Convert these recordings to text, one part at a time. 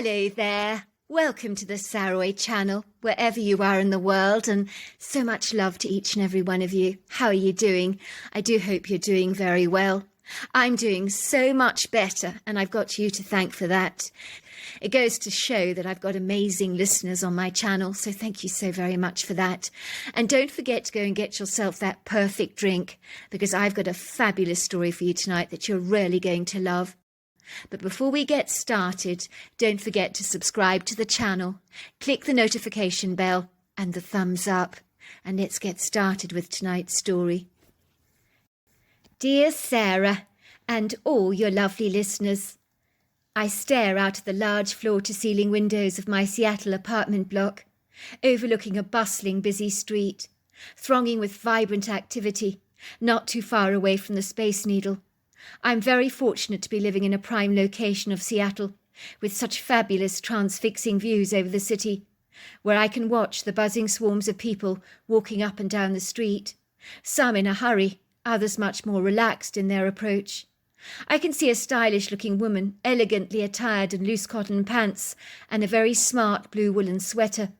Hello there. Welcome to the Saroy channel, wherever you are in the world, and so much love to each and every one of you. How are you doing? I do hope you're doing very well. I'm doing so much better, and I've got you to thank for that. It goes to show that I've got amazing listeners on my channel, so thank you so very much for that. And don't forget to go and get yourself that perfect drink, because I've got a fabulous story for you tonight that you're really going to love. But before we get started, don't forget to subscribe to the channel, click the notification bell and the thumbs up, and let's get started with tonight's story. Dear Sarah, and all your lovely listeners, I stare out of the large floor-to-ceiling windows of my Seattle apartment block, overlooking a bustling, busy street, thronging with vibrant activity, not too far away from the Space Needle. I'm very fortunate to be living in a prime location of Seattle, with such fabulous transfixing views over the city, where I can watch the buzzing swarms of people walking up and down the street, some in a hurry, others much more relaxed in their approach. I can see a stylish-looking woman, elegantly attired in loose cotton pants and a very smart blue woolen sweater.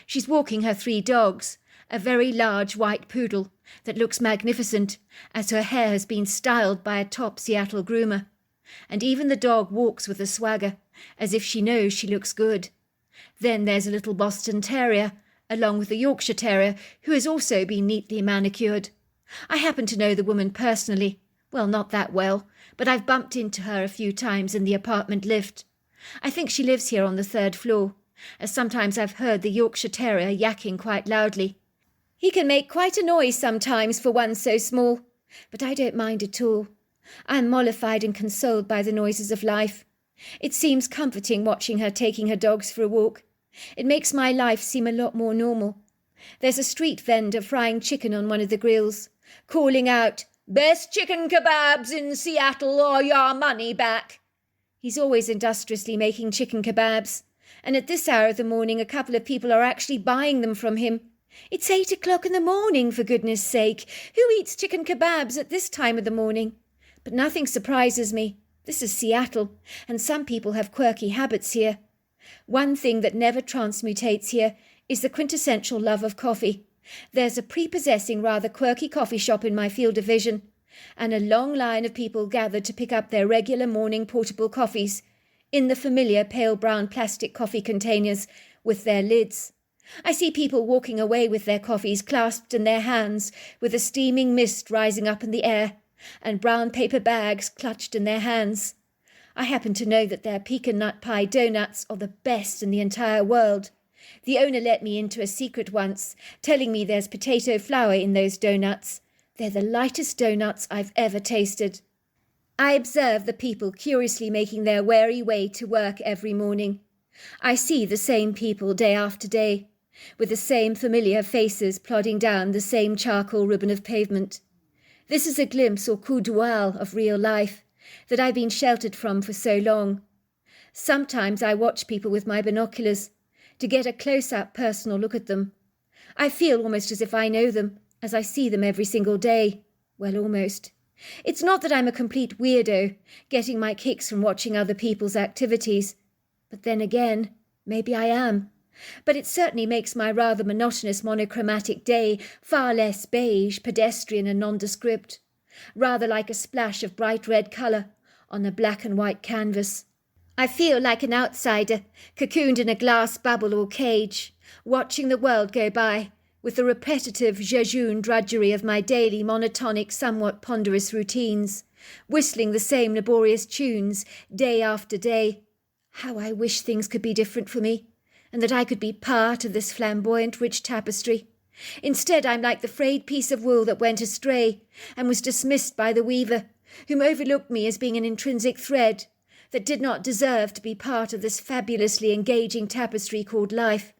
She's walking her 3 dogs, a very large white poodle that looks magnificent as her hair has been styled by a top Seattle groomer, and even the dog walks with a swagger, as if she knows she looks good. Then there's a little Boston Terrier, along with a Yorkshire Terrier, who has also been neatly manicured. I happen to know the woman personally. Well, not that well, but I've bumped into her a few times in the apartment lift. I think she lives here on the 3rd floor, as sometimes I've heard the Yorkshire Terrier yakking quite loudly. He can make quite a noise sometimes for one so small, but I don't mind at all. I'm mollified and consoled by the noises of life. It seems comforting watching her taking her dogs for a walk. It makes my life seem a lot more normal. There's a street vendor frying chicken on one of the grills, calling out, "Best chicken kebabs in Seattle or your money back." He's always industriously making chicken kebabs, and at this hour of the morning a couple of people are actually buying them from him. It's 8 o'clock in the morning, for goodness sake. Who eats chicken kebabs at this time of the morning? But nothing surprises me. This is Seattle, and some people have quirky habits here. One thing that never transmutates here is the quintessential love of coffee. There's a prepossessing, rather quirky coffee shop in my field of vision, and a long line of people gathered to pick up their regular morning portable coffees in the familiar pale brown plastic coffee containers with their lids. I see people walking away with their coffees clasped in their hands, with a steaming mist rising up in the air, and brown paper bags clutched in their hands. I happen to know that their pecan nut pie donuts are the best in the entire world. The owner let me into a secret once, telling me there's potato flour in those donuts. They're the lightest donuts I've ever tasted. I observe the people curiously making their weary way to work every morning. I see the same people day after day, with the same familiar faces plodding down the same charcoal ribbon of pavement. This is a glimpse or coup d'oeil of real life that I've been sheltered from for so long. Sometimes I watch people with my binoculars to get a close-up personal look at them. I feel almost as if I know them, as I see them every single day. Well, almost. It's not that I'm a complete weirdo, getting my kicks from watching other people's activities. But then again, maybe I am. But it certainly makes my rather monotonous monochromatic day far less beige, pedestrian and nondescript, rather like a splash of bright red colour on a black and white canvas. I feel like an outsider, cocooned in a glass bubble or cage, watching the world go by, with the repetitive jejune drudgery of my daily monotonic, somewhat ponderous routines, whistling the same laborious tunes day after day. How I wish things could be different for me, and that I could be part of this flamboyant rich tapestry. Instead, I'm like the frayed piece of wool that went astray and was dismissed by the weaver, whom overlooked me as being an intrinsic thread that did not deserve to be part of this fabulously engaging tapestry called life.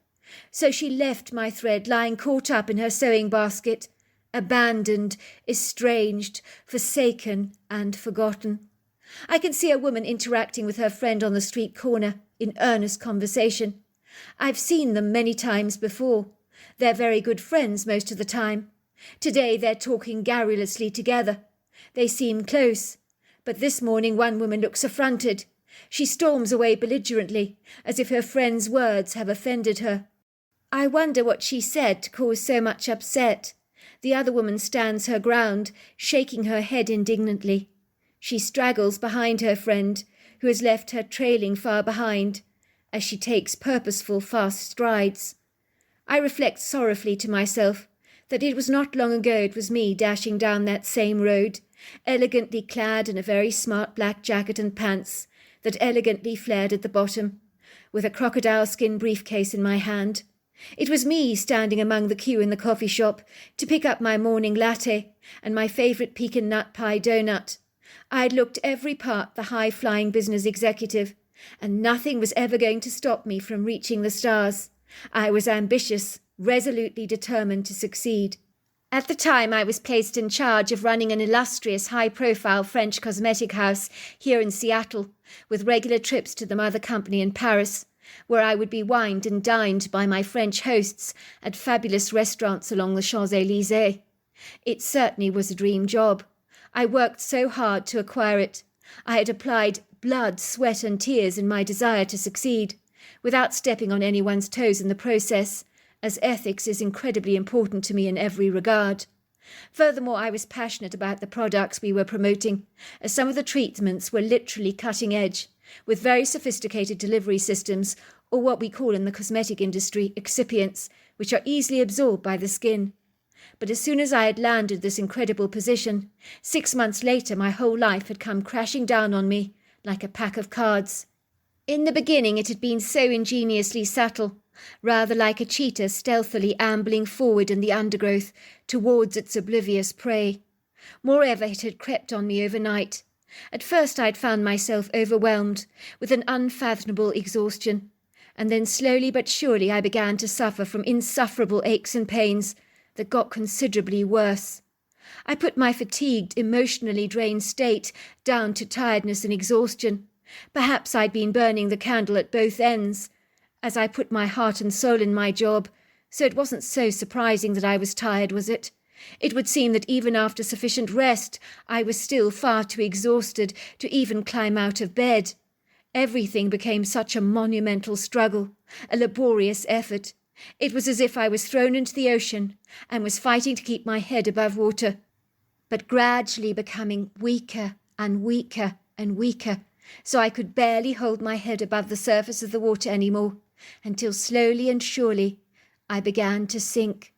So she left my thread lying caught up in her sewing basket, abandoned, estranged, forsaken, and forgotten. I can see a woman interacting with her friend on the street corner in earnest conversation. I've seen them many times before. They're very good friends most of the time. Today they're talking garrulously together. They seem close, but this morning one woman looks affronted, She storms away belligerently, as if her friend's words have offended her. I wonder what she said to cause so much upset. The other woman stands her ground, shaking her head indignantly. She straggles behind her friend, who has left her trailing far behind, as she takes purposeful, fast strides. I reflect sorrowfully to myself that it was not long ago it was me dashing down that same road, elegantly clad in a very smart black jacket and pants that elegantly flared at the bottom, with a crocodile skin briefcase in my hand. It was me standing among the queue in the coffee shop to pick up my morning latte and my favourite pecan nut pie donut. I had looked every part the high-flying business executive, and nothing was ever going to stop me from reaching the stars. I was ambitious, resolutely determined to succeed. At the time, I was placed in charge of running an illustrious, high-profile French cosmetic house here in Seattle, with regular trips to the mother company in Paris, where I would be wined and dined by my French hosts at fabulous restaurants along the Champs-Élysées. It certainly was a dream job. I worked so hard to acquire it. I had applied blood, sweat and tears in my desire to succeed, without stepping on anyone's toes in the process, as ethics is incredibly important to me in every regard. Furthermore, I was passionate about the products we were promoting, as some of the treatments were literally cutting edge, with very sophisticated delivery systems, or what we call in the cosmetic industry excipients, which are easily absorbed by the skin. But as soon as I had landed this incredible position, 6 months later my whole life had come crashing down on me like a pack of cards. In the beginning it had been so ingeniously subtle, rather like a cheetah stealthily ambling forward in the undergrowth towards its oblivious prey. Moreover, it had crept on me overnight. At first I had found myself overwhelmed with an unfathomable exhaustion, and then slowly but surely I began to suffer from insufferable aches and pains that got considerably worse. I put my fatigued, emotionally drained state down to tiredness and exhaustion. Perhaps I'd been burning the candle at both ends, as I put my heart and soul in my job, so it wasn't so surprising that I was tired, was it? It would seem that even after sufficient rest, I was still far too exhausted to even climb out of bed. Everything became such a monumental struggle, a laborious effort. It was as if I was thrown into the ocean and was fighting to keep my head above water, but gradually becoming weaker and weaker and weaker, so I could barely hold my head above the surface of the water anymore, until slowly and surely I began to sink.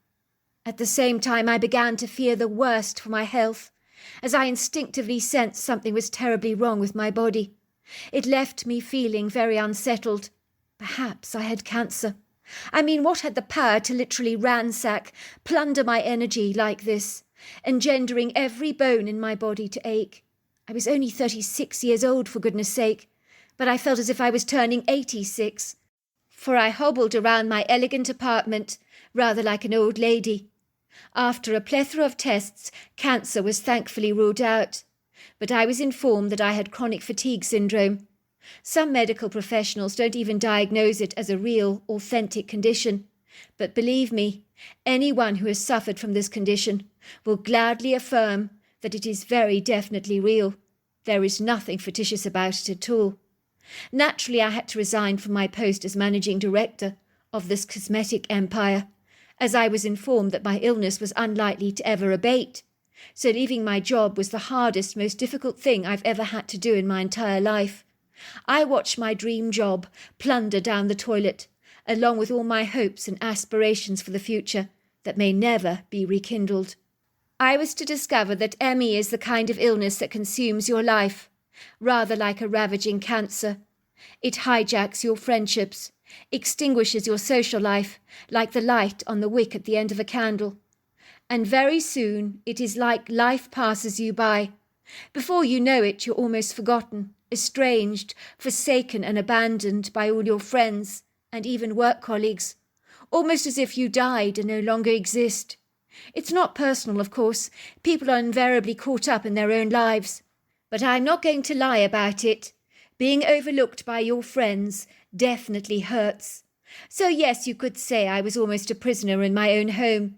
At the same time I began to fear the worst for my health, as I instinctively sensed something was terribly wrong with my body. It left me feeling very unsettled. Perhaps I had cancer. I mean, what had the power to literally ransack, plunder my energy like this, engendering every bone in my body to ache? I was only 36 years old, for goodness sake, but I felt as if I was turning 86, for I hobbled around my elegant apartment, rather like an old lady. After a plethora of tests, cancer was thankfully ruled out, but I was informed that I had chronic fatigue syndrome. Some medical professionals don't even diagnose it as a real, authentic condition, but believe me, anyone who has suffered from this condition will gladly affirm that it is very definitely real. There is nothing fictitious about it at all. Naturally, I had to resign from my post as managing director of this cosmetic empire, as I was informed that my illness was unlikely to ever abate. So leaving my job was the hardest, most difficult thing I've ever had to do in my entire life. I watched my dream job plunder down the toilet, along with all my hopes and aspirations for the future that may never be rekindled. I was to discover that ME is the kind of illness that consumes your life, rather like a ravaging cancer. It hijacks your friendships, extinguishes your social life like the light on the wick at the end of a candle. And very soon it is like life passes you by. Before you know it, you're almost forgotten, estranged, forsaken and abandoned by all your friends and even work colleagues, almost as if you died and no longer exist. It's not personal, of course. People are invariably caught up in their own lives. But I'm not going to lie about it. Being overlooked by your friends definitely hurts. So yes, you could say I was almost a prisoner in my own home.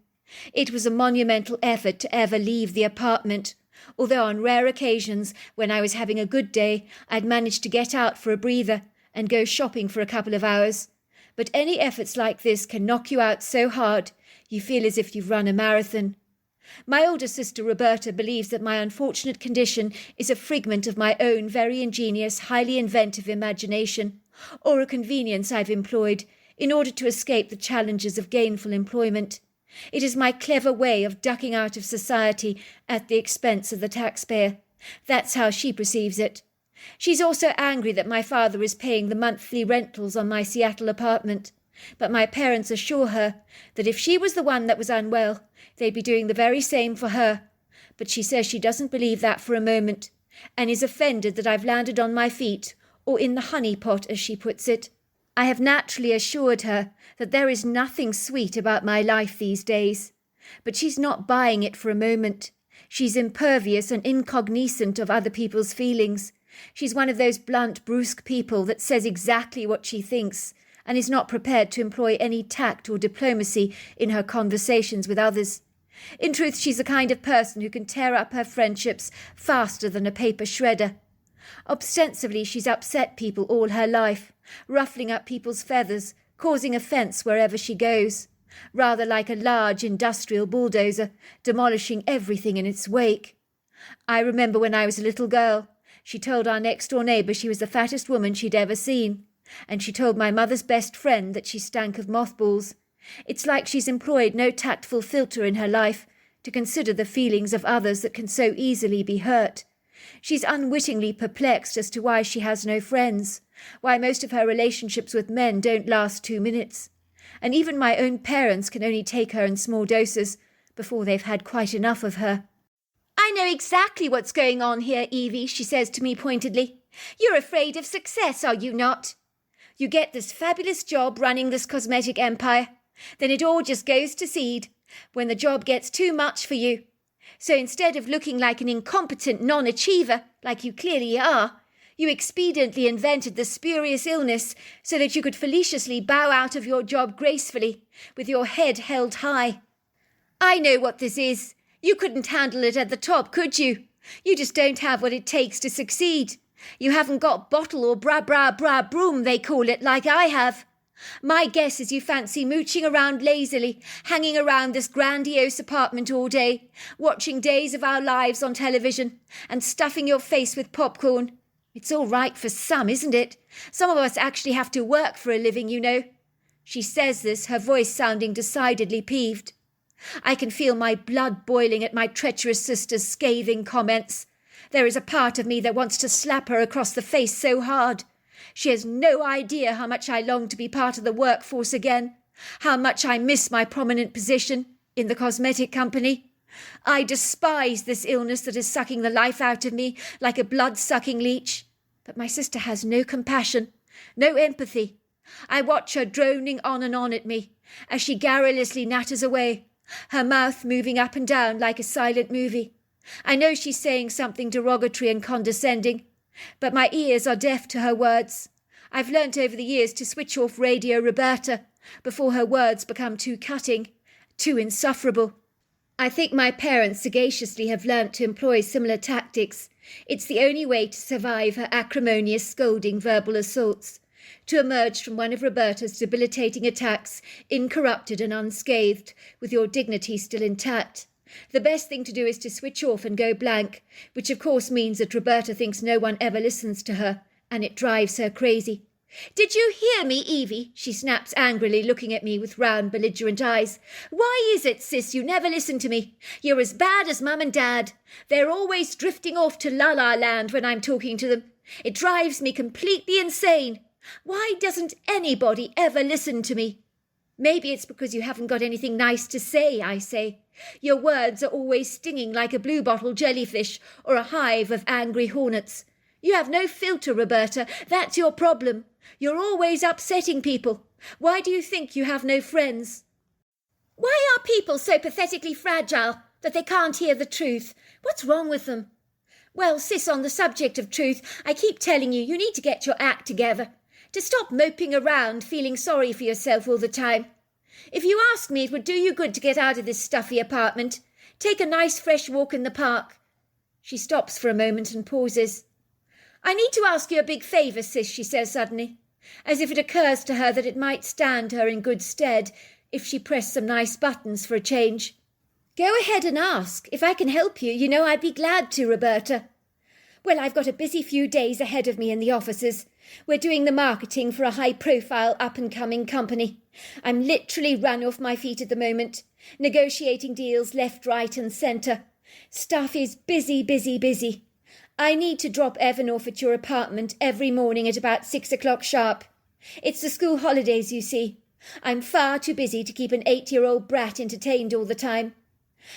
It was a monumental effort to ever leave the apartment, although on rare occasions, when I was having a good day, I'd manage to get out for a breather and go shopping for a couple of hours. But any efforts like this can knock you out so hard, you feel as if you've run a marathon. My older sister Roberta believes that my unfortunate condition is a figment of my own very ingenious, highly inventive imagination, or a convenience I've employed in order to escape the challenges of gainful employment. It is my clever way of ducking out of society at the expense of the taxpayer. That's how she perceives it. She's also angry that my father is paying the monthly rentals on my Seattle apartment, but my parents assure her that if she was the one that was unwell, they'd be doing the very same for her. But she says she doesn't believe that for a moment, and is offended that I've landed on my feet, or in the honey pot, as she puts it. I have naturally assured her that there is nothing sweet about my life these days, but she's not buying it for a moment. She's impervious and incognizant of other people's feelings. She's one of those blunt, brusque people that says exactly what she thinks, and is not prepared to employ any tact or diplomacy in her conversations with others. In truth, she's the kind of person who can tear up her friendships faster than a paper shredder. Ostensibly, she's upset people all her life, ruffling up people's feathers, causing offence wherever she goes, rather like a large industrial bulldozer, demolishing everything in its wake. I remember when I was a little girl, she told our next-door neighbour she was the fattest woman she'd ever seen, and she told my mother's best friend that she stank of mothballs. It's like she's employed no tactful filter in her life to consider the feelings of others that can so easily be hurt. She's unwittingly perplexed as to why she has no friends, why most of her relationships with men don't last 2 minutes, and even my own parents can only take her in small doses before they've had quite enough of her. "I know exactly what's going on here, Evie," she says to me pointedly. "You're afraid of success, are you not? You get this fabulous job running this cosmetic empire, then it all just goes to seed when the job gets too much for you. So instead of looking like an incompetent non-achiever, like you clearly are, you expediently invented the spurious illness so that you could fallaciously bow out of your job gracefully, with your head held high. I know what this is. You couldn't handle it at the top, could you? You just don't have what it takes to succeed. You haven't got bottle or broom, they call it, like I have. My guess is you fancy mooching around lazily, hanging around this grandiose apartment all day, watching Days of Our Lives on television, and stuffing your face with popcorn. It's all right for some, isn't it? Some of us actually have to work for a living, you know." She says this, her voice sounding decidedly peeved. I can feel my blood boiling at my treacherous sister's scathing comments. There is a part of me that wants to slap her across the face so hard. She has no idea how much I long to be part of the workforce again, how much I miss my prominent position in the cosmetic company. I despise this illness that is sucking the life out of me like a blood-sucking leech. But my sister has no compassion, no empathy. I watch her droning on and on at me as she garrulously natters away, her mouth moving up and down like a silent movie. I know she's saying something derogatory and condescending, but my ears are deaf to her words. I've learnt over the years to switch off Radio Roberta before her words become too cutting, too insufferable. I think my parents sagaciously have learnt to employ similar tactics. It's the only way to survive her acrimonious, scolding verbal assaults, to emerge from one of Roberta's debilitating attacks, incorrupted and unscathed, with your dignity still intact. The best thing to do is to switch off and go blank, which of course means that Roberta thinks no one ever listens to her, and it drives her crazy. "Did you hear me, Evie?" she snaps angrily, looking at me with round, belligerent eyes. "Why is it, sis, you never listen to me? You're as bad as Mum and Dad. They're always drifting off to La-La Land when I'm talking to them. It drives me completely insane. Why doesn't anybody ever listen to me?" "Maybe it's because you haven't got anything nice to say," I say. "Your words are always stinging like a bluebottle jellyfish or a hive of angry hornets. You have no filter, Roberta. That's your problem. You're always upsetting people. Why do you think you have no friends?" "Why are people so pathetically fragile that they can't hear the truth? What's wrong with them?" "Well, sis, on the subject of truth, I keep telling you, you need to get your act together. To stop moping around, feeling sorry for yourself all the time. If you ask me, it would do you good to get out of this stuffy apartment. Take a nice fresh walk in the park." She stops for a moment and pauses. "I need to ask you a big favour, sis," she says suddenly, as if it occurs to her that it might stand her in good stead if she pressed some nice buttons for a change. "Go ahead and ask. If I can help you, you know I'd be glad to, Roberta." "Well, I've got a busy few days ahead of me in the offices. We're doing the marketing for a high-profile up-and-coming company. I'm literally run off my feet at the moment, negotiating deals left, right and centre. Stuff is busy, busy, busy. I need to drop Evan off at your apartment every morning at about 6 o'clock sharp. It's the school holidays, you see. I'm far too busy to keep an 8-year-old brat entertained all the time.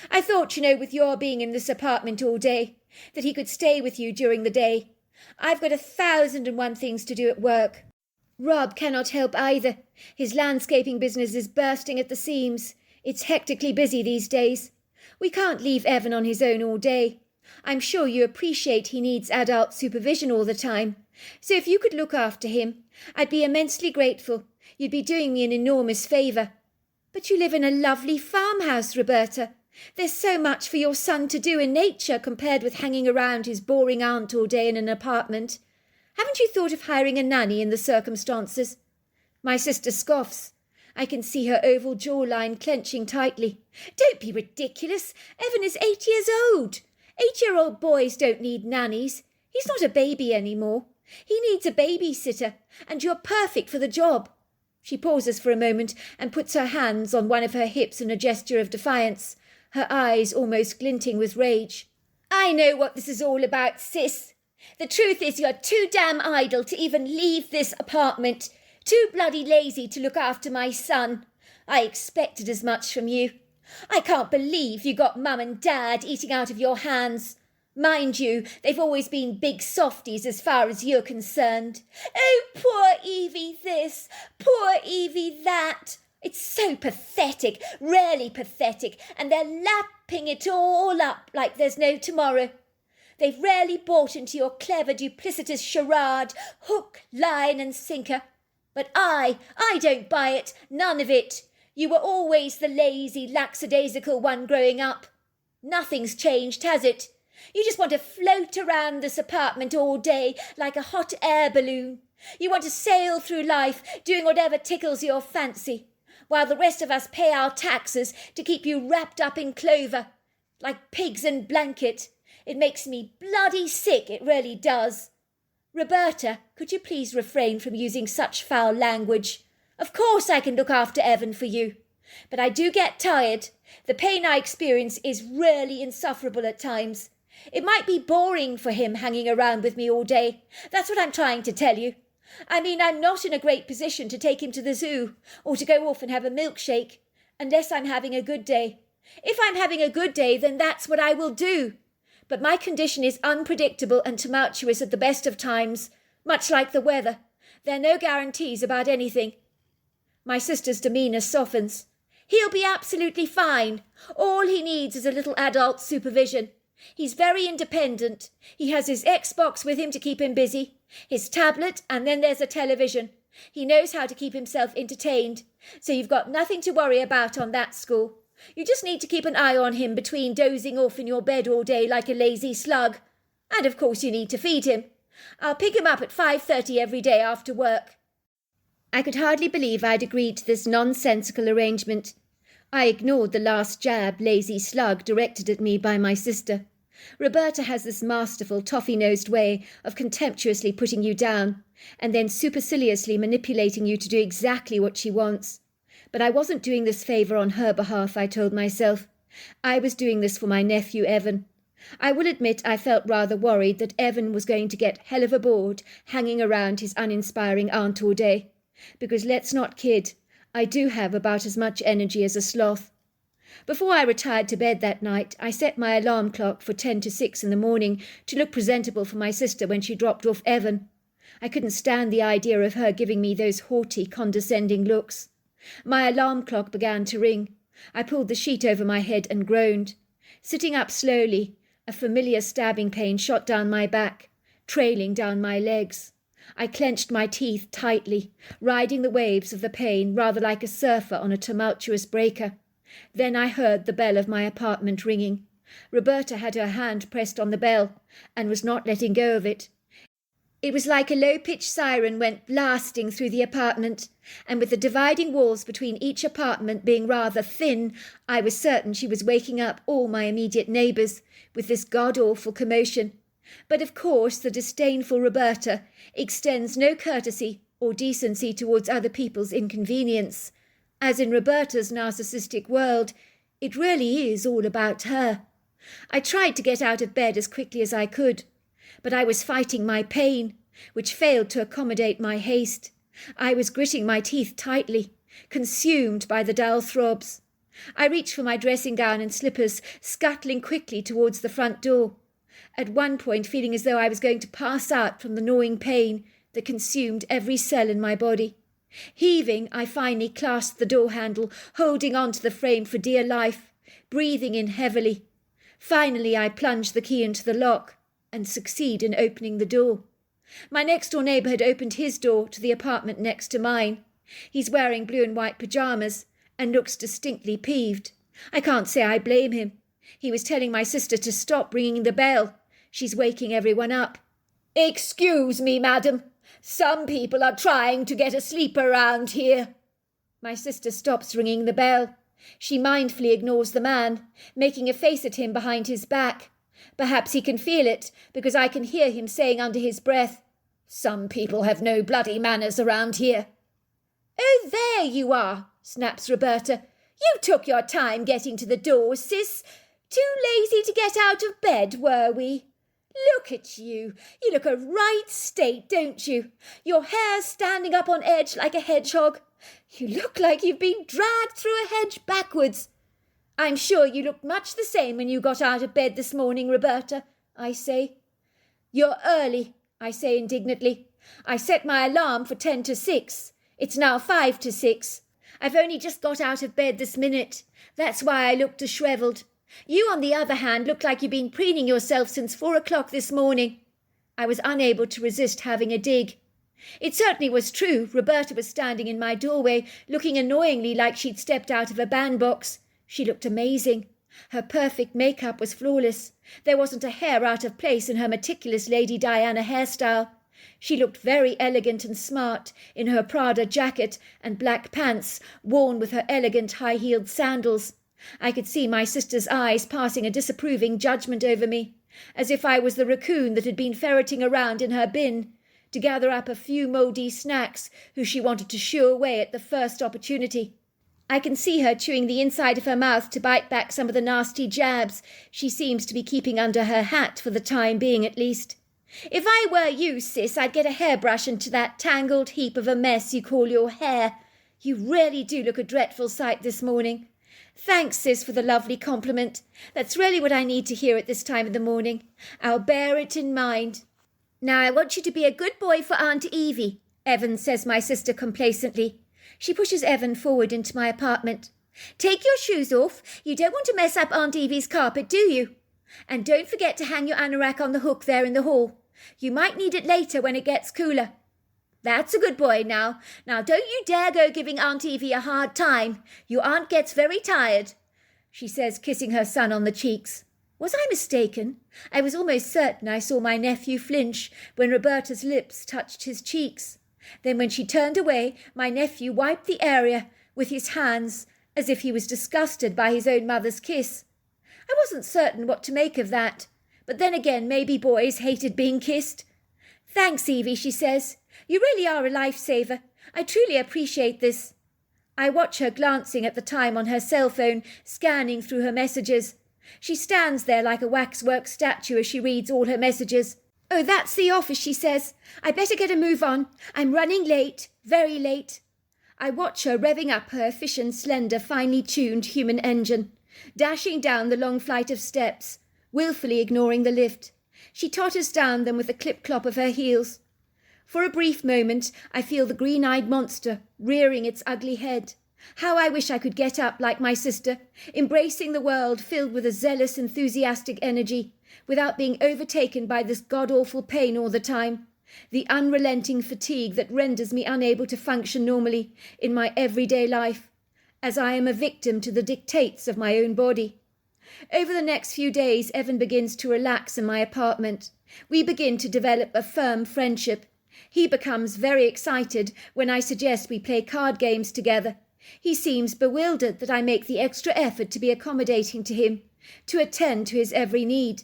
I thought, with your being in this apartment all day, that he could stay with you during the day. I've got 1,001 things to do at work. Rob cannot help either. His landscaping business is bursting at the seams. It's hectically busy these days. We can't leave Evan on his own all day. I'm sure you appreciate he needs adult supervision all the time. So if you could look after him, I'd be immensely grateful. You'd be doing me an enormous favour. But you live in a lovely farmhouse, Roberta. There's so much for your son to do in nature compared with hanging around his boring aunt all day in an apartment. Haven't you thought of hiring a nanny in the circumstances?" My sister scoffs. I can see her oval jawline clenching tightly. "Don't be ridiculous. Evan is 8 years old. 8-year-old boys don't need nannies. He's not a baby anymore. He needs a babysitter, and you're perfect for the job." She pauses for a moment and puts her hands on one of her hips in a gesture of defiance, her eyes almost glinting with rage. "I know what this is all about, sis. The truth is you're too damn idle to even leave this apartment. Too bloody lazy to look after my son. I expected as much from you. I can't believe you got Mum and Dad eating out of your hands. Mind you, they've always been big softies as far as you're concerned. Oh, poor Evie this, poor Evie that. It's so pathetic, really pathetic, and they're lapping it all up like there's no tomorrow. They've rarely bought into your clever, duplicitous charade, hook, line and sinker. But I don't buy it, none of it. You were always the lazy, lackadaisical one growing up. Nothing's changed, has it? You just want to float around this apartment all day like a hot air balloon. You want to sail through life, doing whatever tickles your fancy, while the rest of us pay our taxes to keep you wrapped up in clover, like pigs in blanket. It makes me bloody sick, it really does. Roberta, could you please refrain from using such foul language? Of course I can look after Evan for you, but I do get tired. The pain I experience is really insufferable at times. It might be boring for him hanging around with me all day. That's what I'm trying to tell you. I mean, I'm not in a great position to take him to the zoo or to go off and have a milkshake, unless I'm having a good day. If I'm having a good day, then that's what I will do. But my condition is unpredictable and tumultuous at the best of times, much like the weather. There are no guarantees about anything. My sister's demeanour softens. He'll be absolutely fine. All he needs is a little adult supervision. He's very independent. He has his Xbox with him to keep him busy, his tablet, and then there's a television. He knows how to keep himself entertained, so you've got nothing to worry about on that score. You just need to keep an eye on him between dozing off in your bed all day like a lazy slug. And of course you need to feed him. I'll pick him up at 5:30 every day after work." I could hardly believe I'd agreed to this nonsensical arrangement. I ignored the last jab, lazy slug, directed at me by my sister. Roberta has this masterful, toffee-nosed way of contemptuously putting you down, and then superciliously manipulating you to do exactly what she wants. But I wasn't doing this favour on her behalf, I told myself. I was doing this for my nephew Evan. I will admit I felt rather worried that Evan was going to get hell of a bored hanging around his uninspiring aunt all day. Because let's not kid, I do have about as much energy as a sloth. Before I retired to bed that night, I set my alarm clock for 10 to 6 in the morning to look presentable for my sister when she dropped off Evan. I couldn't stand the idea of her giving me those haughty, condescending looks. My alarm clock began to ring. I pulled the sheet over my head and groaned. Sitting up slowly, a familiar stabbing pain shot down my back, trailing down my legs. I clenched my teeth tightly, riding the waves of the pain rather like a surfer on a tumultuous breaker. Then I heard the bell of my apartment ringing. Roberta had her hand pressed on the bell and was not letting go of it. It was like a low-pitched siren went blasting through the apartment, and with the dividing walls between each apartment being rather thin, I was certain she was waking up all my immediate neighbours with this god-awful commotion. But of course the disdainful Roberta extends no courtesy or decency towards other people's inconvenience. As in Roberta's narcissistic world, it really is all about her. I tried to get out of bed as quickly as I could, but I was fighting my pain, which failed to accommodate my haste. I was gritting my teeth tightly, consumed by the dull throbs. I reached for my dressing gown and slippers, scuttling quickly towards the front door, at one point feeling as though I was going to pass out from the gnawing pain that consumed every cell in my body. Heaving, I finally clasped the door handle, holding on to the frame for dear life, breathing in heavily. Finally, I plunged the key into the lock and succeed in opening the door. My next-door neighbour had opened his door to the apartment next to mine. He's wearing blue and white pyjamas and looks distinctly peeved. I can't say I blame him. He was telling my sister to stop ringing the bell. She's waking everyone up. "Excuse me, madam. Some people are trying to get asleep around here." My sister stops ringing the bell. She mindfully ignores the man, making a face at him behind his back. Perhaps he can feel it, because I can hear him saying under his breath, "Some people have no bloody manners around here." "Oh, there you are," snaps Roberta. "You took your time getting to the door, sis. Too lazy to get out of bed, were we? Look at you. You look a right state, don't you? Your hair's standing up on edge like a hedgehog. You look like you've been dragged through a hedge backwards. I'm sure you looked much the same when you got out of bed this morning, Roberta," I say. "You're early," I say indignantly. "I set my alarm for 10 to 6. It's now 5 to 6. I've only just got out of bed this minute. That's why I look dishevelled. You, on the other hand, look like you've been preening yourself since 4 o'clock this morning." I was unable to resist having a dig. It certainly was true. Roberta was standing in my doorway, looking annoyingly like she'd stepped out of a bandbox. She looked amazing. Her perfect makeup was flawless. There wasn't a hair out of place in her meticulous Lady Diana hairstyle. She looked very elegant and smart in her Prada jacket and black pants, worn with her elegant high-heeled sandals. I could see my sister's eyes passing a disapproving judgment over me, as if I was the raccoon that had been ferreting around in her bin to gather up a few mouldy snacks who she wanted to shoo away at the first opportunity. I can see her chewing the inside of her mouth to bite back some of the nasty jabs she seems to be keeping under her hat for the time being at least. If I were you, sis, I'd get a hairbrush into that tangled heap of a mess you call your hair. You really do look a dreadful sight this morning. Thanks, sis, for the lovely compliment. That's really what I need to hear at this time of the morning. I'll bear it in mind. Now I want you to be a good boy for Aunt Evie, Evan, says my sister complacently. She pushes Evan forward into my apartment. Take your shoes off. You don't want to mess up Aunt Evie's carpet, do you? And don't forget to hang your anorak on the hook there in the hall. You might need it later when it gets cooler. That's a good boy now. Now don't you dare go giving Aunt Evie a hard time. Your aunt gets very tired, she says, kissing her son on the cheeks. Was I mistaken? I was almost certain I saw my nephew flinch when Roberta's lips touched his cheeks. Then when she turned away, my nephew wiped the area with his hands as if he was disgusted by his own mother's kiss. I wasn't certain what to make of that, but then again maybe boys hated being kissed. Thanks, Evie, she says. You really are a lifesaver. I truly appreciate this. I watch her glancing at the time on her cell phone, scanning through her messages. She stands there like a waxwork statue as she reads all her messages. Oh, that's the office, she says. I better get a move on. I'm running late, very late. I watch her revving up her efficient, slender, finely tuned human engine, dashing down the long flight of steps, wilfully ignoring the lift. She totters down them with a clip-clop of her heels. For a brief moment, I feel the green-eyed monster rearing its ugly head. How I wish I could get up like my sister, embracing the world filled with a zealous, enthusiastic energy, without being overtaken by this god-awful pain all the time, the unrelenting fatigue that renders me unable to function normally in my everyday life, as I am a victim to the dictates of my own body. Over the next few days, Evan begins to relax in my apartment. We begin to develop a firm friendship. He becomes very excited when I suggest we play card games together. He seems bewildered that I make the extra effort to be accommodating to him, to attend to his every need.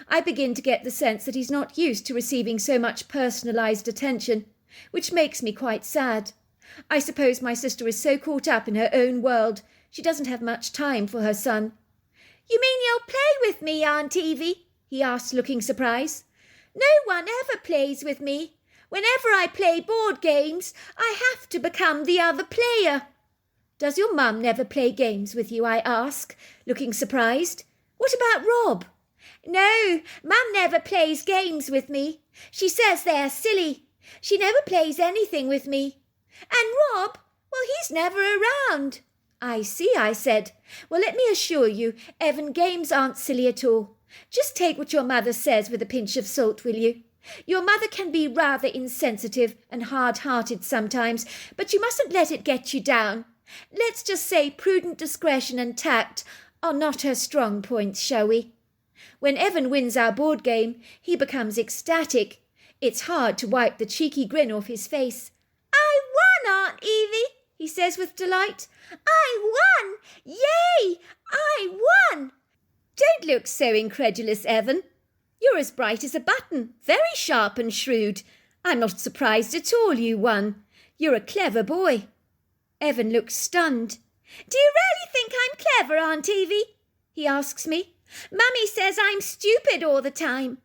I begin to get the sense that he's not used to receiving so much personalised attention, which makes me quite sad. I suppose my sister is so caught up in her own world, she doesn't have much time for her son. "You mean you'll play with me, Aunt Evie?" he asked, looking surprised. "No one ever plays with me. Whenever I play board games, I have to become the other player." "Does your mum never play games with you?" I ask, looking surprised. "What about Rob?" "No, Mum never plays games with me. She says they're silly. She never plays anything with me. And Rob, well, he's never around." "I see," I said. "Well, let me assure you, Evan, games aren't silly at all. Just take what your mother says with a pinch of salt, will you? Your mother can be rather insensitive and hard-hearted sometimes, but you mustn't let it get you down. Let's just say prudent discretion and tact are not her strong points, shall we?" When Evan wins our board game, he becomes ecstatic. It's hard to wipe the cheeky grin off his face. "I won, Aunt Evie," he says with delight. "I won! Yay! I won!" "Don't look so incredulous, Evan. You're as bright as a button, very sharp and shrewd. I'm not surprised at all you won. You're a clever boy." Evan looks stunned. "Do you really think I'm clever, Aunt Evie?" he asks me. "Mummy says I'm stupid all the time."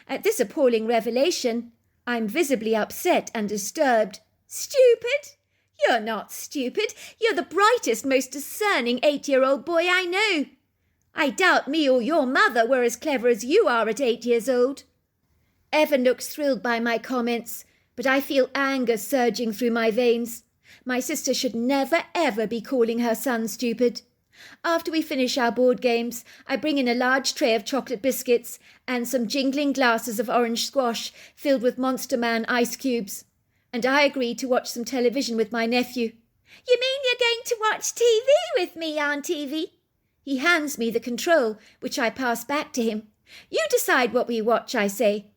At this appalling revelation, I'm visibly upset and disturbed. "Stupid? You're not stupid. You're the brightest, most discerning 8-year-old boy I know. I doubt me or your mother were as clever as you are at 8 years old." Evan looks thrilled by my comments, but I feel anger surging through my veins. My sister should never ever be calling her son stupid. After we finish our board games, I bring in a large tray of chocolate biscuits and some jingling glasses of orange squash filled with Monster Man ice cubes. And I agree to watch some television with my nephew. "You mean you're going to watch TV with me, Aunt Evie?" He hands me the control, which I pass back to him. "You decide what we watch," I say.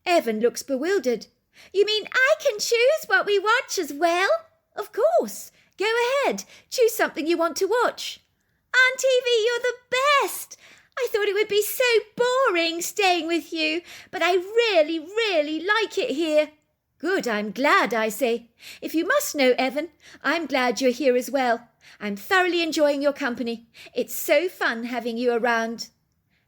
Evan looks bewildered. "You mean I can choose what we watch as well?" "Of course. Go ahead. Choose something you want to watch." "Aunt Evie, you're the best. I thought it would be so boring staying with you, but I really, really like it here." "Good, I'm glad," I say. "If you must know, Evan, I'm glad you're here as well. I'm thoroughly enjoying your company. It's so fun having you around."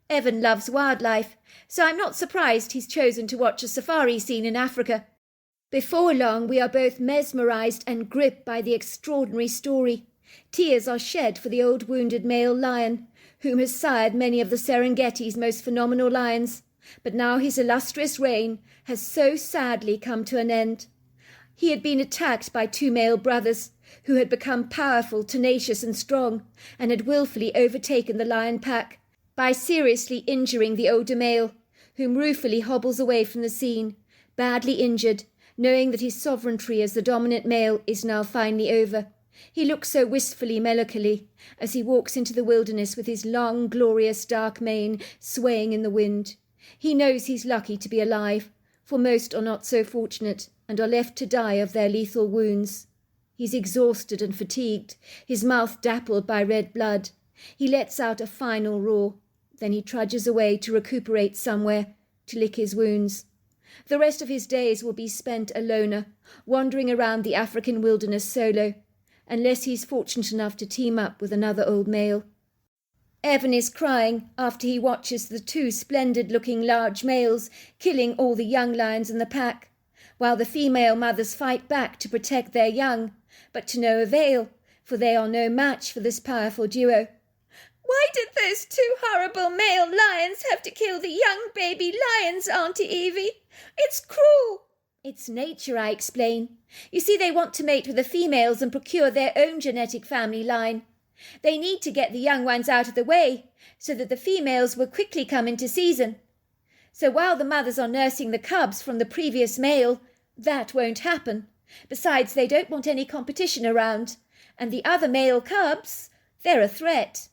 Evan loves wildlife, so I'm not surprised he's chosen to watch a safari scene in Africa. Before long, we are both mesmerised and gripped by the extraordinary story. Tears are shed for the old wounded male lion, whom has sired many of the Serengeti's most phenomenal lions, but now his illustrious reign has so sadly come to an end. He had been attacked by 2 male brothers, who had become powerful, tenacious and strong, and had wilfully overtaken the lion pack by seriously injuring the older male, whom ruefully hobbles away from the scene, badly injured, knowing that his sovereignty as the dominant male is now finally over. He looks so wistfully melancholy as he walks into the wilderness with his long, glorious dark mane swaying in the wind. He knows he's lucky to be alive, for most are not so fortunate and are left to die of their lethal wounds. He's exhausted and fatigued, his mouth dappled by red blood. He lets out a final roar. Then he trudges away to recuperate somewhere, to lick his wounds. The rest of his days will be spent a loner, wandering around the African wilderness solo, unless he's fortunate enough to team up with another old male. Evan is crying after he watches the 2 splendid-looking large males killing all the young lions in the pack, while the female mothers fight back to protect their young, but to no avail, for they are no match for this powerful duo. "Why did those 2 horrible male lions have to kill the young baby lions, Auntie Evie? It's cruel." "It's nature," I explain. "You see, they want to mate with the females and procure their own genetic family line. They need to get the young ones out of the way, so that the females will quickly come into season. So while the mothers are nursing the cubs from the previous male, that won't happen. Besides, they don't want any competition around, and the other male cubs, they're a threat."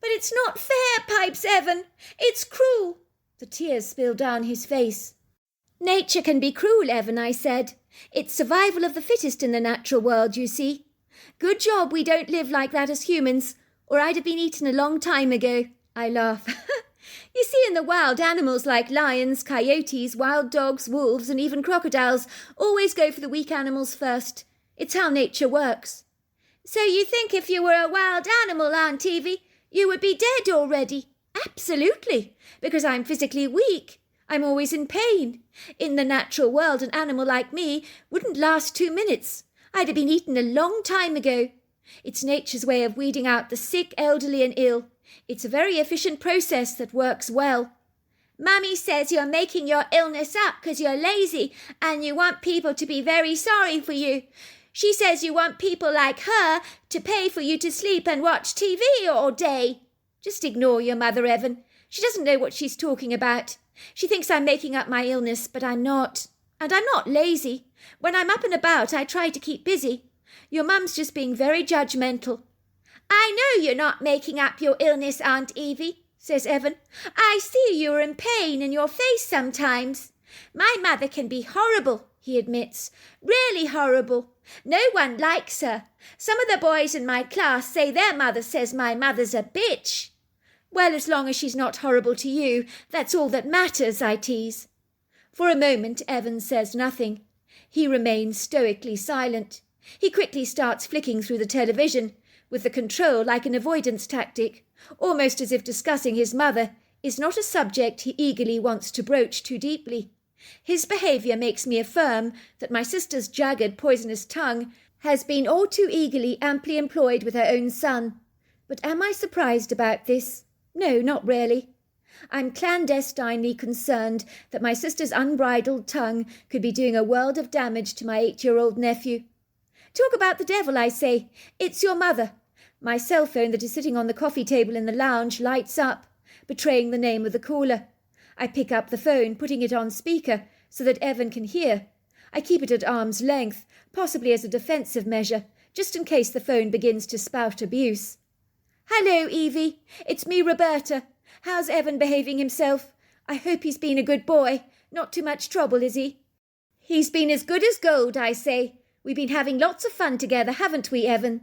But it's not fair, pipes Evan. It's cruel. The tears spilled down his face. Nature can be cruel, Evan, I said. It's survival of the fittest in the natural world, you see. Good job we don't live like that as humans, or I'd have been eaten a long time ago. I laugh. You see, in the wild, animals like lions, coyotes, wild dogs, wolves, and even crocodiles always go for the weak animals first. It's how nature works. So you think if you were a wild animal, Aunt Evie, you would be dead already? Absolutely, because I'm physically weak. I'm always in pain. In the natural world, an animal like me wouldn't last 2 minutes. I'd have been eaten a long time ago. It's nature's way of weeding out the sick, elderly and ill. It's a very efficient process that works well. Mummy says you're making your illness up because you're lazy and you want people to be very sorry for you. She says you want people like her to pay for you to sleep and watch TV all day. Just ignore your mother, Evan. She doesn't know what she's talking about. She thinks I'm making up my illness, but I'm not. And I'm not lazy. When I'm up and about, I try to keep busy. Your mum's just being very judgmental. I know you're not making up your illness, Aunt Evie, says Evan. I see you're in pain in your face sometimes. My mother can be horrible, he admits. Really horrible. No one likes her. Some of the boys in my class say their mother says my mother's a bitch. Well, as long as she's not horrible to you, that's all that matters, I tease. For a moment, Evan says nothing. He remains stoically silent. He quickly starts flicking through the television, with the control like an avoidance tactic, almost as if discussing his mother is not a subject he eagerly wants to broach too deeply. His behaviour makes me affirm that my sister's jagged, poisonous tongue has been all too eagerly amply employed with her own son. But am I surprised about this? No, not really. I'm clandestinely concerned that my sister's unbridled tongue could be doing a world of damage to my 8-year-old nephew. Talk about the devil, I say. It's your mother. My cell phone that is sitting on the coffee table in the lounge lights up, betraying the name of the caller. I pick up the phone, putting it on speaker so that Evan can hear. I keep it at arm's length, possibly as a defensive measure, just in case the phone begins to spout abuse. Hello, Evie. It's me, Roberta. How's Evan behaving himself? I hope he's been a good boy. Not too much trouble, is he? He's been as good as gold, I say. We've been having lots of fun together, haven't we, Evan?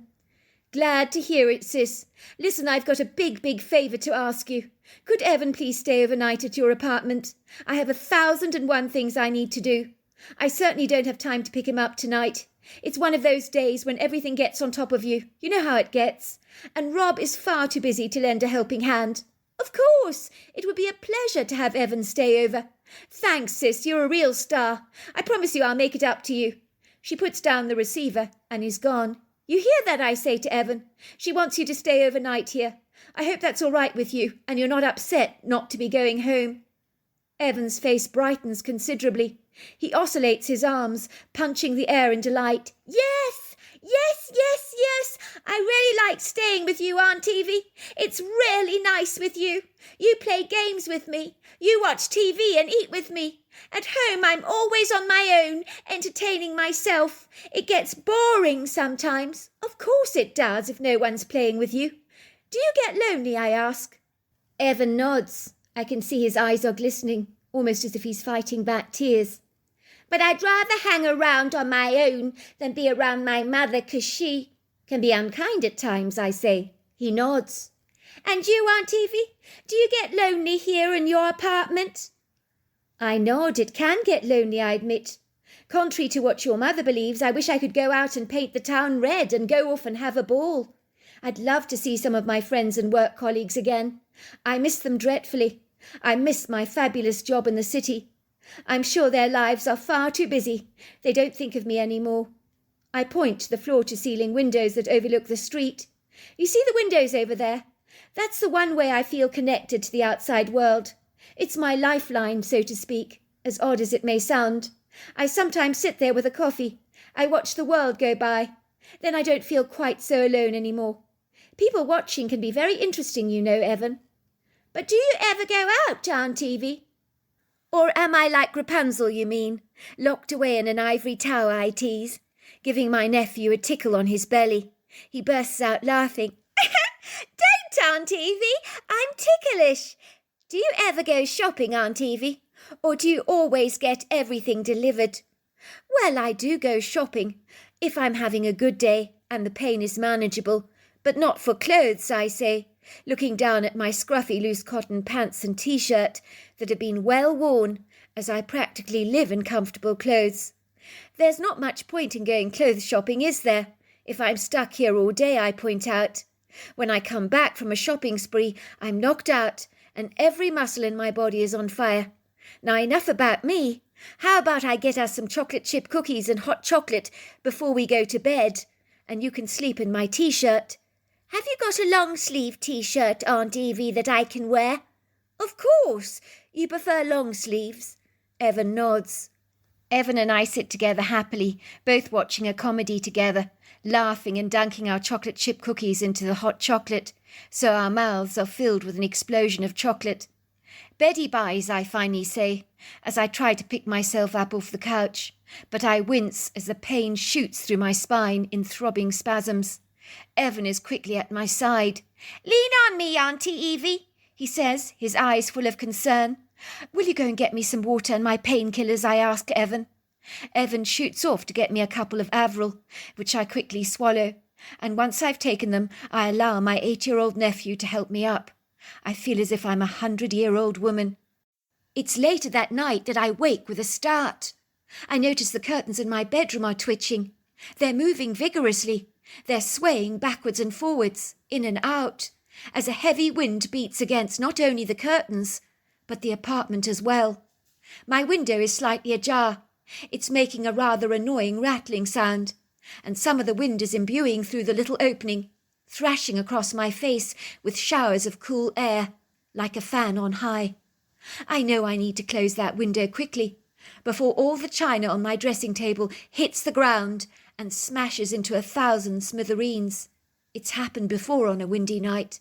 Glad to hear it, sis. Listen, I've got a big favour to ask you. Could Evan please stay overnight at your apartment? I have 1,001 things I need to do. I certainly don't have time to pick him up tonight. It's one of those days when everything gets on top of you. You know how it gets. And Rob is far too busy to lend a helping hand. Of course, it would be a pleasure to have Evan stay over. Thanks, sis, you're a real star. I promise you I'll make it up to you. She puts down the receiver and is gone. You hear that, I say to Evan. She wants you to stay overnight here. I hope that's all right with you and you're not upset not to be going home. Evan's face brightens considerably. He oscillates his arms, punching the air in delight. Yes! I really like staying with you, Aunt Evie. It's really nice with you. You play games with me. You watch TV and eat with me. At home, I'm always on my own, entertaining myself. It gets boring sometimes. Of course it does if no one's playing with you. Do you get lonely, I ask? Evan nods. I can see his eyes are glistening, almost as if he's fighting back tears. But I'd rather hang around on my own than be around my mother, 'cause she can be unkind at times, I say. He nods. And you, Aunt Evie, do you get lonely here in your apartment? I nod. It can get lonely, I admit. Contrary to what your mother believes, I wish I could go out and paint the town red and go off and have a ball. I'd love to see some of my friends and work colleagues again. I miss them dreadfully. I miss my fabulous job in the city. I'm sure their lives are far too busy. They don't think of me any more. I point to the floor-to-ceiling windows that overlook the street. You see the windows over there? That's the one way I feel connected to the outside world. It's my lifeline, so to speak, as odd as it may sound. I sometimes sit there with a coffee. I watch the world go by. Then I don't feel quite so alone anymore. People watching can be very interesting, you know, Evan. But do you ever go out, Aunt Evie? Or am I like Rapunzel, you mean? Locked away in an ivory tower, I tease, giving my nephew a tickle on his belly. He bursts out laughing. Don't Aunt Evie? I'm ticklish. Do you ever go shopping, Aunt Evie? Or do you always get everything delivered? Well, I do go shopping, if I'm having a good day and the pain is manageable, but not for clothes, I say, looking down at my scruffy loose cotton pants and T-shirt that have been well worn, as I practically live in comfortable clothes. There's not much point in going clothes shopping, is there? If I'm stuck here all day, I point out. When I come back from a shopping spree, I'm knocked out, and every muscle in my body is on fire. Now enough about me. How about I get us some chocolate chip cookies and hot chocolate before we go to bed, and you can sleep in my T-shirt. Have you got a long-sleeve T-shirt, Aunt Evie, that I can wear? Of course. You prefer long sleeves. Evan nods. Evan and I sit together happily, both watching a comedy together, laughing and dunking our chocolate chip cookies into the hot chocolate, so our mouths are filled with an explosion of chocolate. Beddy buys, I finally say, as I try to pick myself up off the couch, but I wince as the pain shoots through my spine in throbbing spasms. Evan is quickly at my side. "Lean on me, Auntie Evie," he says, his eyes full of concern. "Will you go and get me some water and my painkillers?" I ask Evan. Evan shoots off to get me a couple of Avril, which I quickly swallow, and once I've taken them, I allow my 8-year-old nephew to help me up. I feel as if I'm a 100-year-old woman. It's later that night that I wake with a start. I notice the curtains in my bedroom are twitching. They're moving vigorously. They're swaying backwards and forwards, in and out, as a heavy wind beats against not only the curtains, but the apartment as well. My window is slightly ajar. It's making a rather annoying rattling sound, and some of the wind is imbuing through the little opening, thrashing across my face with showers of cool air, like a fan on high. I know I need to close that window quickly, before all the china on my dressing table hits the ground and smashes into 1,000 smithereens. It's happened before on a windy night.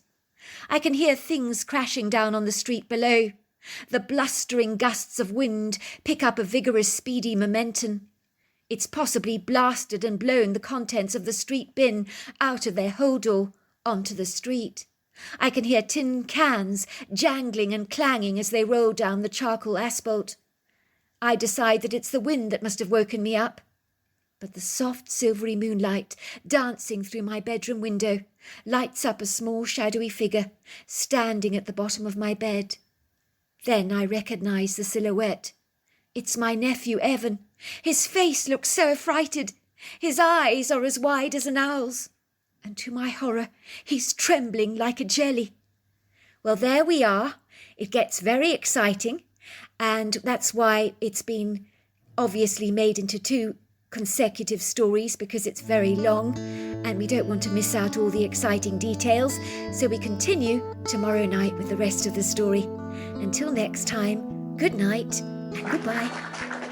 I can hear things crashing down on the street below. The blustering gusts of wind pick up a vigorous, speedy momentum. It's possibly blasted and blown the contents of the street bin out of their holdall onto the street. I can hear tin cans jangling and clanging as they roll down the charcoal asphalt. I decide that it's the wind that must have woken me up. But the soft silvery moonlight dancing through my bedroom window lights up a small shadowy figure standing at the bottom of my bed. Then I recognise the silhouette. It's my nephew Evan. His face looks so affrighted. His eyes are as wide as an owl's. And to my horror, he's trembling like a jelly. Well, there we are. It gets very exciting, and that's why it's been obviously made into 2 consecutive stories, because it's very long and we don't want to miss out all the exciting details. So we continue tomorrow night with the rest of the story. Until next time, good night and goodbye.